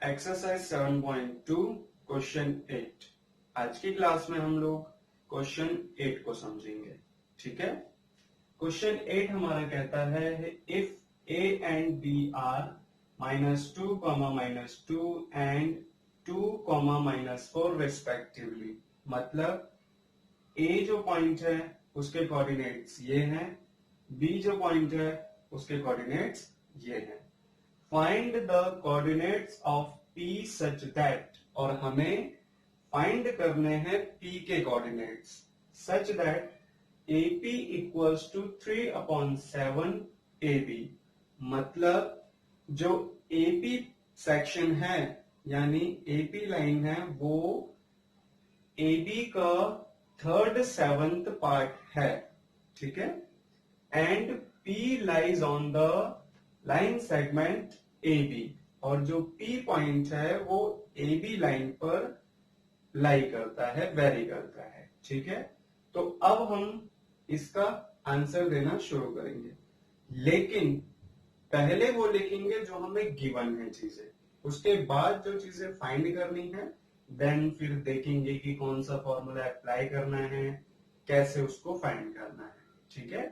Exercise 7.2 question 8। आज की class में हम लोग क्वेश्चन 8 को समझेंगे। ठीक है, क्वेश्चन 8 हमारा कहता है if A and B are -2, -2 and 2, -4 respectively. मतलब ए जो पॉइंट है उसके कोऑर्डिनेट्स ये हैं, बी जो पॉइंट है उसके कोऑर्डिनेट्स ये हैं। Find the coordinates of P such that, और हमें फाइंड करने हैं पी के coordinates such that AP equals to 3/7 AB। मतलब जो AP सेक्शन है यानी AP लाइन है वो AB का 3rd/7th पार्ट है। ठीक है, and P lies on the line segment AB, और जो P पॉइंट है वो AB लाइन पर लाई करता है, वेरी करता है। ठीक है, तो अब हम इसका आंसर देना शुरू करेंगे, लेकिन पहले वो लिखेंगे जो हमें गिवन है चीजें, उसके बाद जो चीजें फाइंड करनी है देन फिर देखेंगे कि कौन सा फॉर्मूला अप्लाई करना है, कैसे उसको फाइंड करना है। ठीक है,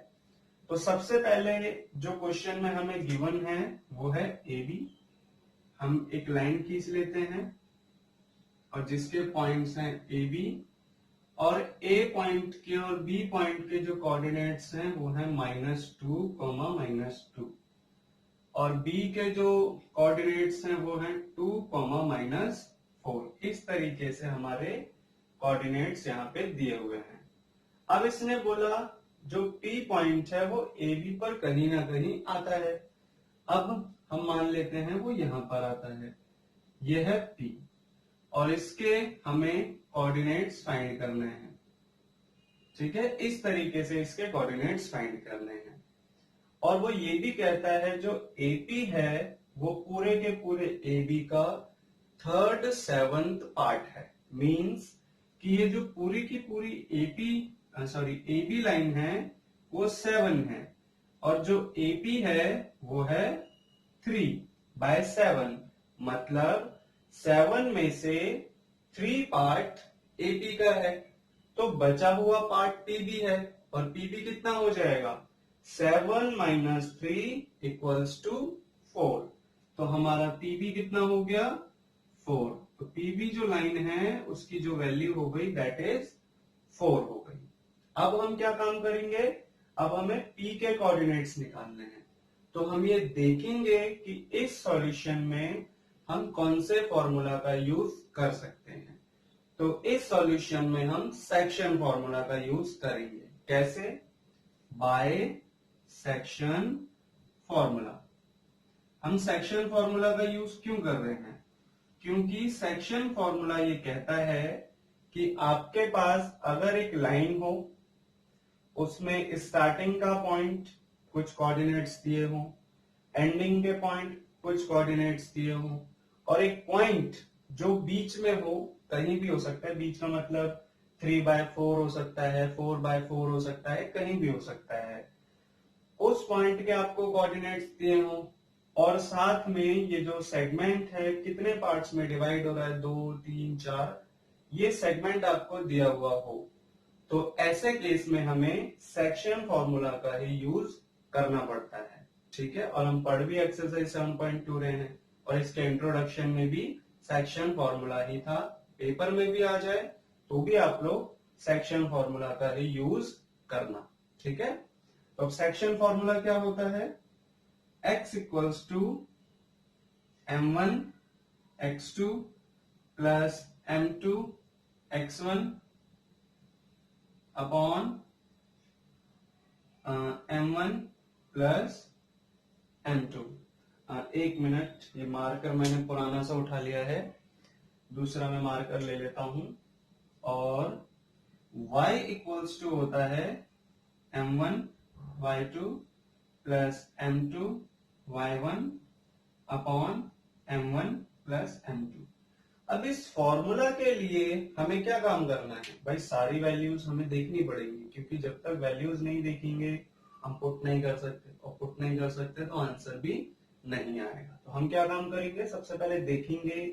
तो सबसे पहले जो क्वेश्चन में हमें गिवन है वो है AB। हम एक लाइन खींच लेते हैं और जिसके पॉइंट्स हैं AB, और A पॉइंट के और B पॉइंट के जो कोऑर्डिनेट्स हैं वो है -2, -2, और B के जो कोऑर्डिनेट्स हैं वो हैं 2, -4। इस तरीके से हमारे कोऑर्डिनेट्स यहाँ पे दिए हुए हैं। अब इसने बोला जो P पॉइंट है वो AB पर कहीं ना कहीं आता है। अब हम मान लेते हैं वो यहां पर आता है, यह है P, और इसके हमें कोऑर्डिनेट्स फाइंड करने हैं। ठीक है, इस तरीके से इसके कोऑर्डिनेट्स फाइंड करने हैं। और वो ये भी कहता है जो AP है वो पूरे के पूरे AB का 3rd/7th पार्ट है। मींस कि ये जो पूरी की पूरी AB लाइन है वो 7 है, और जो AP है वो है 3/7। मतलब 7 में से 3 पार्ट AP का है, तो बचा हुआ पार्ट PB है, और PB कितना हो जाएगा 7 - 3 = 4। तो हमारा PB कितना हो गया 4। तो PB जो लाइन है उसकी जो वैल्यू हो गई दैट इज 4 हो गई। अब हम क्या काम करेंगे, अब हमें P के कोऑर्डिनेट्स निकालने हैं। तो हम ये देखेंगे कि इस सॉल्यूशन में हम कौन से फॉर्मूला का यूज कर सकते हैं। तो इस सॉल्यूशन में हम सेक्शन फॉर्मूला का यूज करेंगे। कैसे? By section formula. हम सेक्शन फॉर्मूला का यूज क्यों कर रहे हैं? क्योंकि सेक्शन फॉर्मूला ये कहता है कि आपके पास अगर एक लाइन हो, उसमें स्टार्टिंग का पॉइंट कुछ कोऑर्डिनेट्स दिए हो, एंडिंग के पॉइंट कुछ कोऑर्डिनेट्स दिए हो, और एक पॉइंट जो बीच में हो, कहीं भी हो सकता है, बीच का मतलब 3/4 हो सकता है, 4/4 हो सकता है, कहीं भी हो सकता है, उस पॉइंट के आपको कोऑर्डिनेट्स दिए हो, और साथ में ये जो सेगमेंट है कितने पार्ट्स में डिवाइड हो रहा है, 2, 3, 4, ये सेगमेंट आपको दिया हुआ हो, तो ऐसे केस में हमें सेक्शन फॉर्मूला का ही यूज करना पड़ता है। ठीक है, और हम पढ़ भी एक्सरसाइज 7.2 रहे हैं, और इसके इंट्रोडक्शन में भी सेक्शन फॉर्मूला ही था। पेपर में भी आ जाए तो भी आप लोग सेक्शन फॉर्मूला का ही यूज करना। ठीक है, तो अब सेक्शन फॉर्मूला क्या होता है? x = m1 x2 plus m2 x1 upon m1 plus m2। एक मिनट, ये मार्कर मैंने पुराना सा उठा लिया है, दूसरा मैं मार्कर ले लेता हूं। और y = होता है m1 y2 plus m2 y1 upon m1 plus m2। अब इस फॉर्मूला के लिए हमें क्या काम करना है भाई? सारी वैल्यूज हमें देखनी पड़ेंगी, क्योंकि जब तक वैल्यूज नहीं देखेंगे हम पुट नहीं कर सकते, और पुट नहीं कर सकते तो आंसर भी नहीं आएगा। तो हम क्या काम करेंगे, सबसे पहले देखेंगे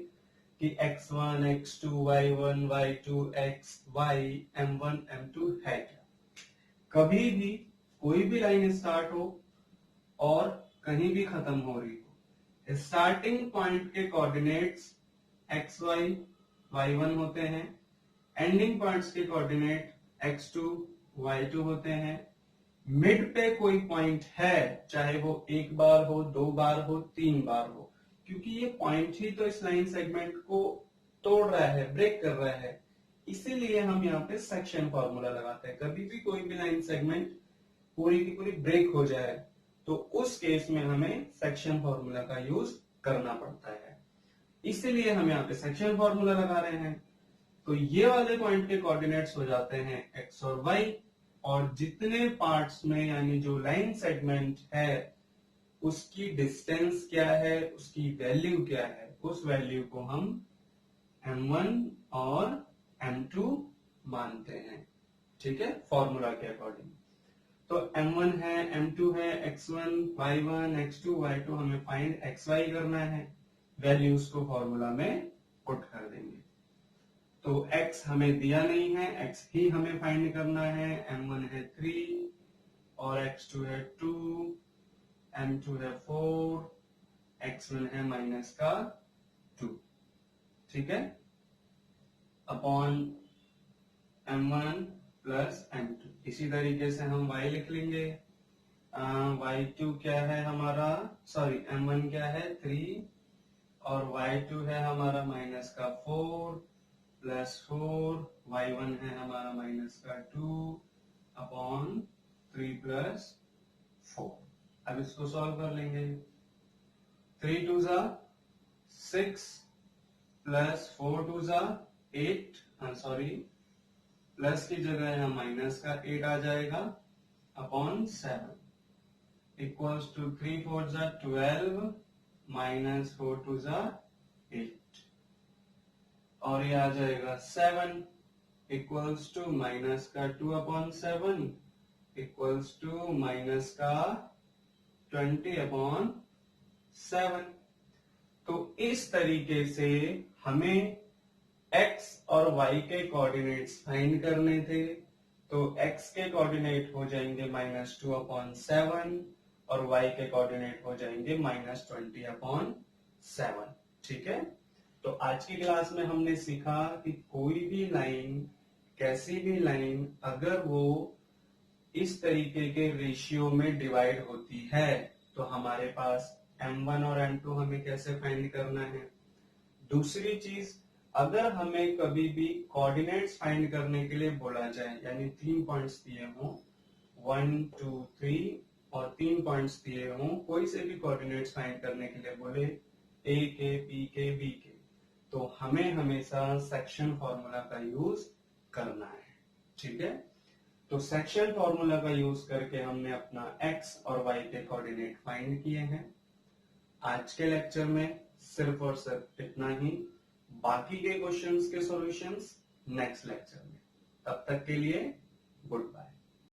कि x1, x2, y1, y2, x, y, m1, m2 है क्या। कभी भी कोई भी लाइन स्टार्ट हो और कहीं भी खत्म हो रही हो, स्टार्टिंग पॉइंट के कोऑर्डिनेट्स xy, y1 होते हैं, एंडिंग पॉइंट्स के कोऑर्डिनेट x2, y2 होते हैं। मिड पे कोई पॉइंट है, चाहे वो एक बार हो, दो बार हो, तीन बार हो, क्योंकि ये पॉइंट ही तो इस लाइन सेगमेंट को तोड़ रहा है, ब्रेक कर रहा है, इसीलिए हम यहाँ पे सेक्शन फॉर्मूला लगाते हैं। कभी भी कोई भी लाइन सेगमेंट पूरी की पूरी ब्रेक हो जाए तो उस केस में हमें सेक्शन फॉर्मूला का यूज करना पड़ता है, इसीलिए हम यहाँ पे सेक्शन फॉर्मूला लगा रहे हैं। तो ये वाले पॉइंट के कोऑर्डिनेट्स हो जाते हैं x और y, और जितने पार्ट्स में यानी जो लाइन सेगमेंट है उसकी डिस्टेंस क्या है, उसकी वैल्यू क्या है, उस वैल्यू को हम m1 और m2 मानते हैं। ठीक है, फॉर्मूला के अकॉर्डिंग। तो m1 है, m2 है, x1, y1, x2, y2 हमें फाइंड xy करना है, वैल्यूज को फॉर्मूला में पुट कर देंगे। तो x हमें दिया नहीं है, x ही हमें फाइंड करना है। m1 है 3 और x2 है 2, m2 है 4, x1 है -2, ठीक है, अपॉन m1 प्लस m2। इसी तरीके से हम y लिख लेंगे। y2 क्या है हमारा, सॉरी m1 क्या है 3 और y2 है हमारा -4 प्लस 4, y1 है हमारा -2 अपॉन 3 प्लस 4। अब इसको सॉल्व कर लेंगे। 3 2 जा 6 प्लस 4 2 जा 8, सॉरी प्लस की जगह यहाँ -8 आ जाएगा अपॉन 7 इक्वल्स टू 3 4 जा 12 -4 2 जा 8, और ये आ जाएगा 7 equals to -2 upon 7 equals to -20 upon 7। तो इस तरीके से हमें x और y के कोऑर्डिनेट्स फाइंड करने थे। तो x के कोऑर्डिनेट हो जाएंगे -2 अपॉन 7 और y के कोऑर्डिनेट हो जाएंगे -20 अपॉन 7। ठीक है, तो आज की क्लास में हमने सीखा कि कोई भी लाइन, कैसी भी लाइन, अगर वो इस तरीके के रेशियो में डिवाइड होती है तो हमारे पास m1 और m2 हमें कैसे फाइंड करना है। दूसरी चीज, अगर हमें कभी भी कोऑर्डिनेट्स फाइंड करने के लिए बोला जाए, यानी 3 पॉइंट्स दिए हों 1 2 3 और 3 पॉइंट्स दिए हों, कोई से भी कोऑर्डिनेट्स फाइंड करने के लिए बोले a के, b के, b के, तो हमें हमेशा सेक्शन फॉर्मूला का यूज करना है। ठीक है, तो सेक्शन फॉर्मूला का यूज करके हमने अपना x और y के कोऑर्डिनेट फाइंड किए हैं। आज के लेक्चर में सिर्फ और सिर्फ इतना ही। बाकी के क्वेश्चंस के सॉल्यूशंस नेक्स्ट लेक्चर में। तब तक के लिए गुड बाय।